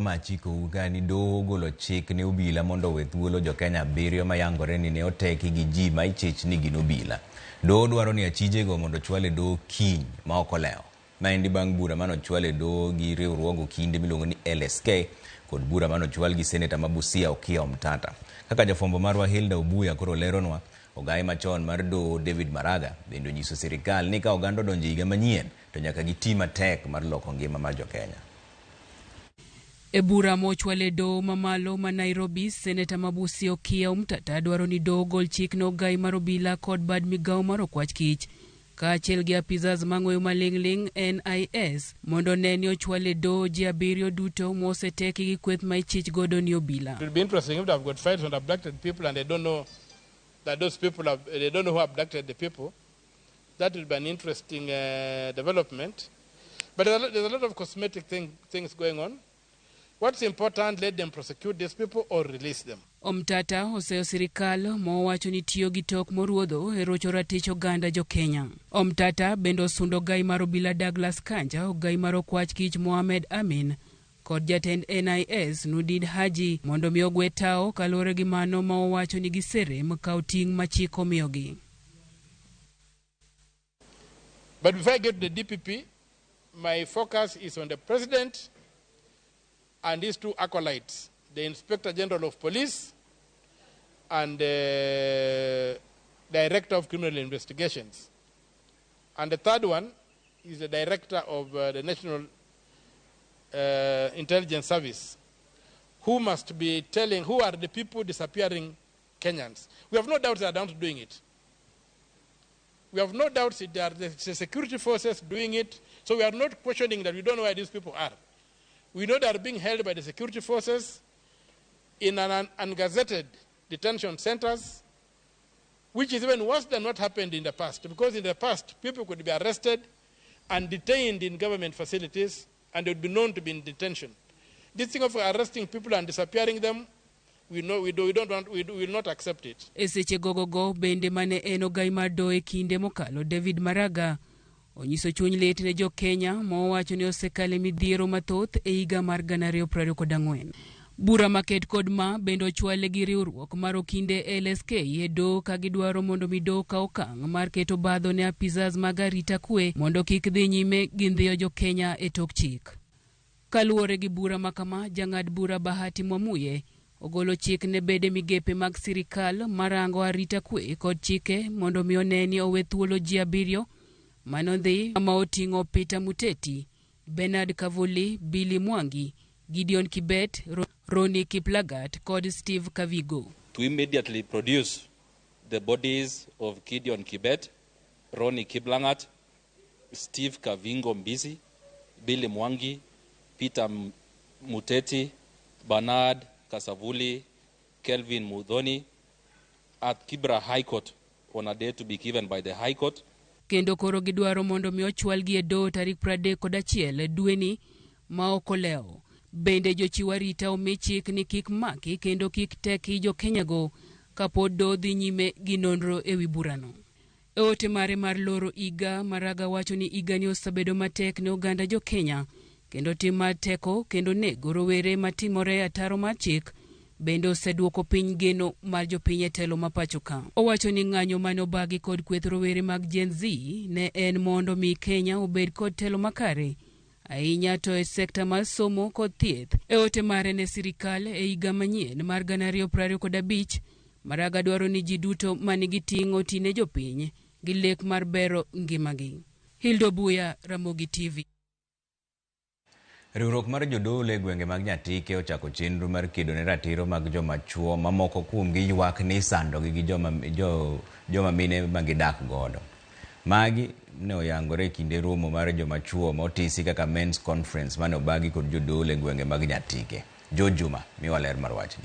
Machiko ugani Doho ogolo chik ne obila mondo we thuolo jokenya 7 mayangore ni ne oteki gi ji ma ichich ni gin obila. Doho dwaro ni achijego mondo chwale Doho kiny ma ok olewo. Maendi bang' bura mano chwale Doho gi riwruogo kinde miluongo ni LSK kod bura mano chwal gi seneta ma Busia Okiya Omtata. Kaka jafwambo marwa Hilda Obuya koro leronwa, ogai machon mar Doho David Maraga bende onyiso sirikal ni ka oganda odonjo higa manyien to nyaka giti matek mar loko ngima mar jokenya. E bura mochwale Doho mamalo ma Nairobi, seneta ma Busia Okiya Omtata dwaro ni Doho gol chik no gai mar obila kod bad migawo mar okwach kich kaachiel gi apizas mang'weyo maling'ling NIS mondo ne ni ochwale Doho ji 7 duto moseteki gi kweth ma ichich godo ni obila. It will be interesting if they have got fights on abducted people and they don't know that those people they don't know who abducted the people. That will be an interesting development. But there's a lot of cosmetic things going on. What's important, let them prosecute these people or release them. Omtata oseo sirikal mowacho ni tiyo gi tok moruodho e rocho ratich oganda jokenya. Omtata bendo sundo gai mar obila Douglas Kanja, ogai mar okwach kich Mohamed Amin kod jatend NIS Nudid Haji mondo mi ogwe tao kalore gi mano ma owacho ni giserem kaw ting' ma chik omiyogi. But before I get to the DPP, my focus is on the president and these two acolytes, the Inspector General of Police and the Director of Criminal Investigations. And the third one is the Director of the National Intelligence Service, who must be telling who are the people disappearing Kenyans. We have no doubts they are down to doing it. We have no doubts that they are the security forces doing it, so we are not questioning that we don't know where these people are. We know they are being held by the security forces in an ungazetted detention centers, which is even worse than what happened in the past. Because in the past, people could be arrested and detained in government facilities, and they would be known to be in detention. This thing of arresting people and disappearing them, we will not accept it. Eseche gogogo bende mane eno gai mar Doho e kinde mokalo David Maraga onyiso chuny lit ne jokenya mowacho ni osekale midhiero mathoth e higa mar 2024. Bura maket kod ma bendo ochwale gi riwruok mar okinde LSK e Doho ka gidwaro mondo mi Doho ka okang' mar keto badho ne apizas mag arita kwe mondo kik dhi nyime gi ndhiyo jokenya e tok chik. Kaluwore gi bura makama, jang'ad bura Bahati Mwamuye ogolo chik ne bede migepe mag sirikal marango arita kwe kod chike mondo mi oneni owe thuolo ji 7 manodhi ma oting'o Peter Muteti, Bernard Kavuli, Billy Mwangi, Gideon Kibet, Roni Kiplagat kod Steve Kavigo. To immediately produce the bodies of Gideon Kibet, Roni Kiblangat, Steve Kavingo Mbisi, Billy Mwangi, Peter Muteti, Bernard Kasavuli, Kelvin Mudhoni at Kibra High Court on a day to be given by the High Court. Kendo koro gidwaro mondo mi ochwalgi e Doho tarik 31 dwe ni ma ok olewo. Bende jochiw arita omi chik ni kik maki kendo kik teki jokenya go kapod Doho dhi nyime gi nonro e wi burano. E ote mare mar loro higa, Maraga wacho ni higa ni osebedo matek ne oganda jokenya kendo tim mar teko kendo nego rowere matimore ataro mar chik bende oseduoko piny geno mar jopiny e telo ma pacho ka. Owacho ni ng'anyo mane obagi kod kweth rowere mag Gen Z ne en mondo mi Kenya obed kod telo makare ahinya to e sekta mar somo kod thieth. E ote mare ne sirikal e higa manyien mar 2025, Maraga dwaro ni ji duto manigi ting' otine jopiny gi lek mar bero ngimagi. Hilda Obuya, Ramogi TV. Riwruok mar jodoho e gwenge mag Nyatike ochako chenro mar kedo ne ratiro mag joma chuo mamoko kuomgi ywak ni sandogi gi joma mine ma gidak godo. Magi ne oyangore kinde romo mar joma chuo motisi kaka Men's Conference mane obagi kod jodoho e gwenge mag Nyatike. Jojuma miwaler mar wachni.